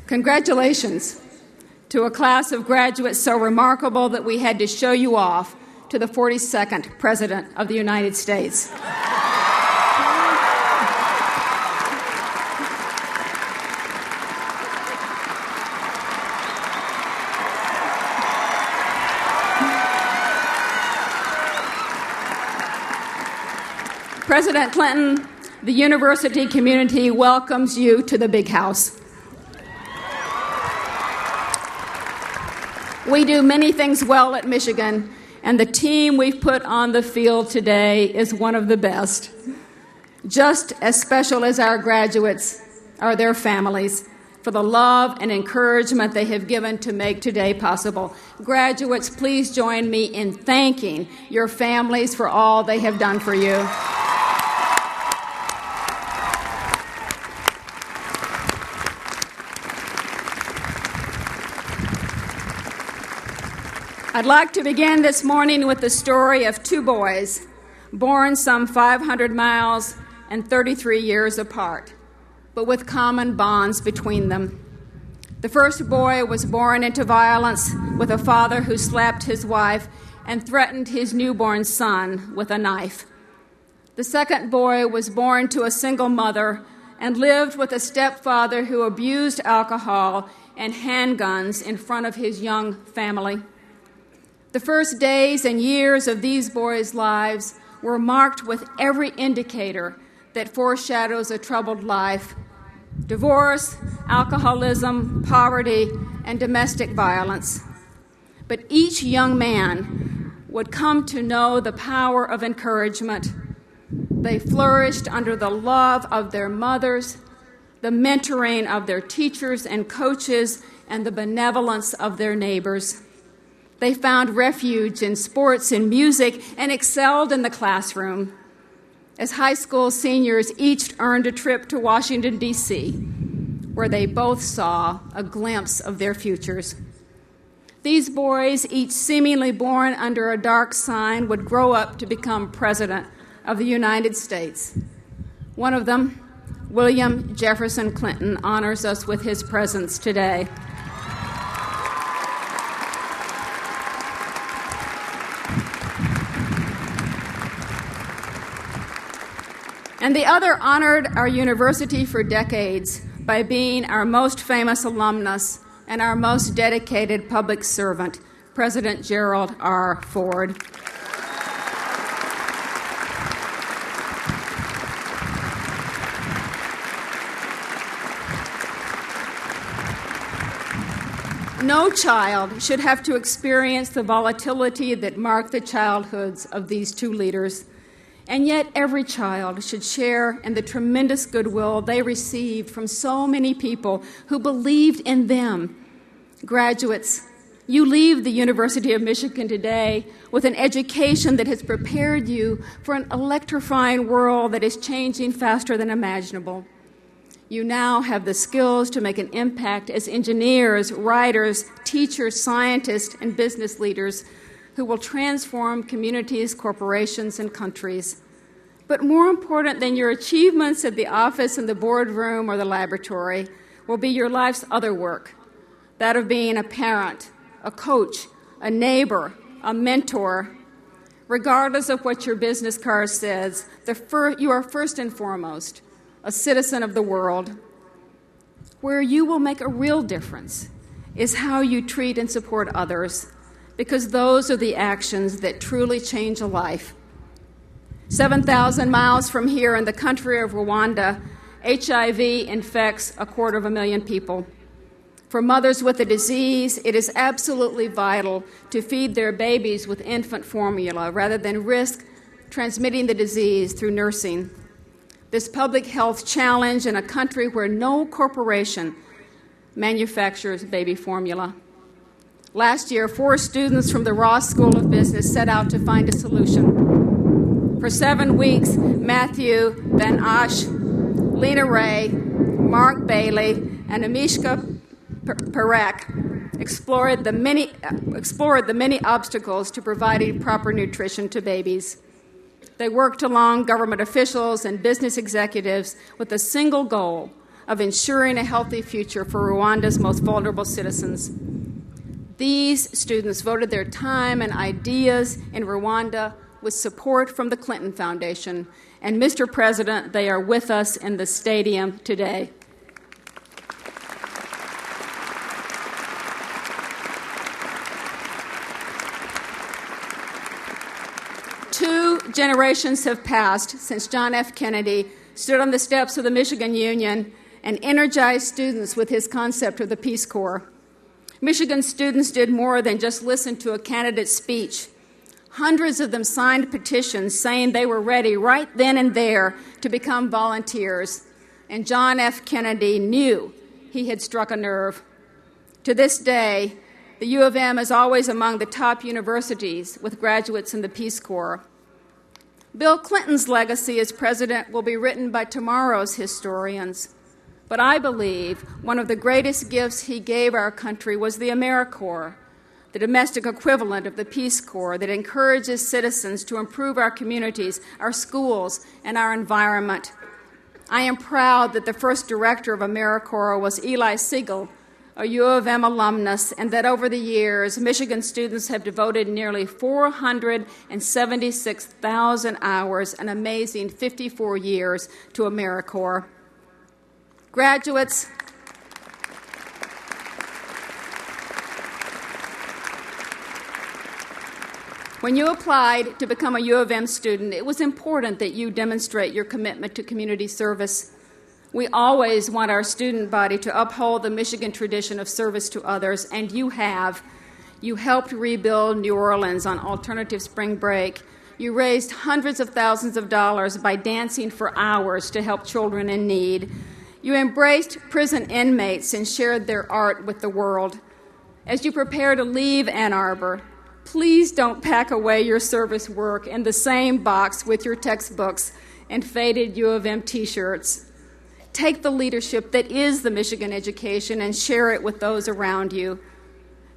Congratulations to a class of graduates so remarkable that we had to show you off to the 42nd President of the United States. President Clinton, the university community welcomes you to the big house. We do many things well at Michigan, and the team we've put on the field today is one of the best. Just as special as our graduates are their families for the love and encouragement they have given to make today possible. Graduates, please join me in thanking your families for all they have done for you. I'd like to begin this morning with the story of two boys, born some 500 miles and 33 years apart, but with common bonds between them. The first boy was born into violence with a father who slapped his wife and threatened his newborn son with a knife. The second boy was born to a single mother and lived with a stepfather who abused alcohol and handguns in front of his young family. The first days and years of these boys' lives were marked with every indicator that foreshadows a troubled life: divorce, alcoholism, poverty, and domestic violence. But each young man would come to know the power of encouragement. They flourished under the love of their mothers, the mentoring of their teachers and coaches, and the benevolence of their neighbors. They found refuge in sports and music and excelled in the classroom. As high school seniors, each earned a trip to Washington, D.C., where they both saw a glimpse of their futures. These boys, each seemingly born under a dark sign, would grow up to become President of the United States. One of them, William Jefferson Clinton, honors us with his presence today. And the other honored our university for decades by being our most famous alumnus and our most dedicated public servant, President Gerald R. Ford. No child should have to experience the volatility that marked the childhoods of these two leaders. And yet every child should share in the tremendous goodwill they received from so many people who believed in them. Graduates, you leave the University of Michigan today with an education that has prepared you for an electrifying world that is changing faster than imaginable. You now have the skills to make an impact as engineers, writers, teachers, scientists, and business leaders who will transform communities, corporations, and countries. But more important than your achievements at the office and the boardroom or the laboratory will be your life's other work, that of being a parent, a coach, a neighbor, a mentor. Regardless of what your business card says, you are first and foremost a citizen of the world. Where you will make a real difference is how you treat and support others, because those are the actions that truly change a life. 7,000 miles from here in the country of Rwanda, HIV infects 250,000 people. For mothers with the disease, it is absolutely vital to feed their babies with infant formula rather than risk transmitting the disease through nursing. This public health challenge in a country where no corporation manufactures baby formula. Last year, 4 students from the Ross School of Business set out to find a solution. For 7 weeks, Matthew Van Asch, Lena Ray, Mark Bailey, and Amishka Parak explored the many obstacles to providing proper nutrition to babies. They worked along government officials and business executives with a single goal: of ensuring a healthy future for Rwanda's most vulnerable citizens. These students voted their time and ideas in Rwanda with support from the Clinton Foundation. And Mr. President, they are with us in the stadium today. Two generations have passed since John F. Kennedy stood on the steps of the Michigan Union and energized students with his concept of the Peace Corps. Michigan students did more than just listen to a candidate's speech. Hundreds of them signed petitions saying they were ready right then and there to become volunteers. And John F. Kennedy knew he had struck a nerve. To this day, the U of M is always among the top universities with graduates in the Peace Corps. Bill Clinton's legacy as president will be written by tomorrow's historians. But I believe one of the greatest gifts he gave our country was the AmeriCorps, the domestic equivalent of the Peace Corps that encourages citizens to improve our communities, our schools, and our environment. I am proud that the first director of AmeriCorps was Eli Siegel, a U of M alumnus, and that over the years, Michigan students have devoted nearly 476,000 hours, an amazing 54 years, to AmeriCorps. Graduates, when you applied to become a U of M student, it was important that you demonstrate your commitment to community service. We always want our student body to uphold the Michigan tradition of service to others, and you have. You helped rebuild New Orleans on alternative spring break. You raised hundreds of thousands of dollars by dancing for hours to help children in need. You embraced prison inmates and shared their art with the world. As you prepare to leave Ann Arbor, please don't pack away your service work in the same box with your textbooks and faded U of M T-shirts. Take the leadership that is the Michigan education and share it with those around you.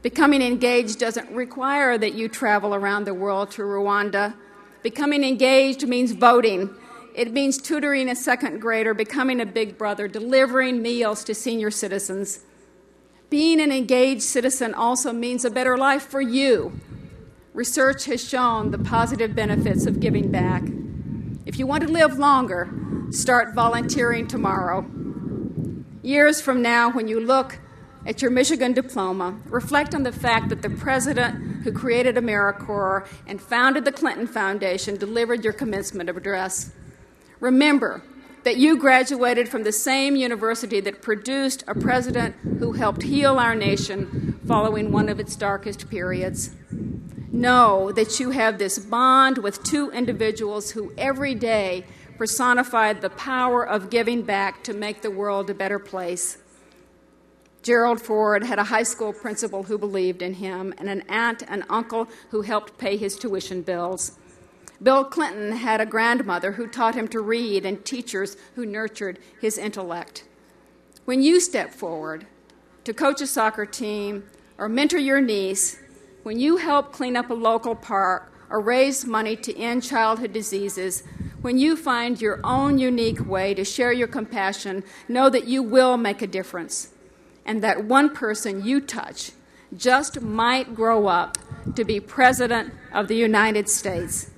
Becoming engaged doesn't require that you travel around the world to Rwanda. Becoming engaged means voting. It means tutoring a second grader, becoming a big brother, delivering meals to senior citizens. Being an engaged citizen also means a better life for you. Research has shown the positive benefits of giving back. If you want to live longer, start volunteering tomorrow. Years from now, when you look at your Michigan diploma, reflect on the fact that the president who created AmeriCorps and founded the Clinton Foundation delivered your commencement address. Remember that you graduated from the same university that produced a president who helped heal our nation following one of its darkest periods. Know that you have this bond with two individuals who every day personified the power of giving back to make the world a better place. Gerald Ford had a high school principal who believed in him and an aunt and uncle who helped pay his tuition bills. Bill Clinton had a grandmother who taught him to read and teachers who nurtured his intellect. When you step forward to coach a soccer team or mentor your niece, when you help clean up a local park or raise money to end childhood diseases, when you find your own unique way to share your compassion, know that you will make a difference, and that one person you touch just might grow up to be President of the United States.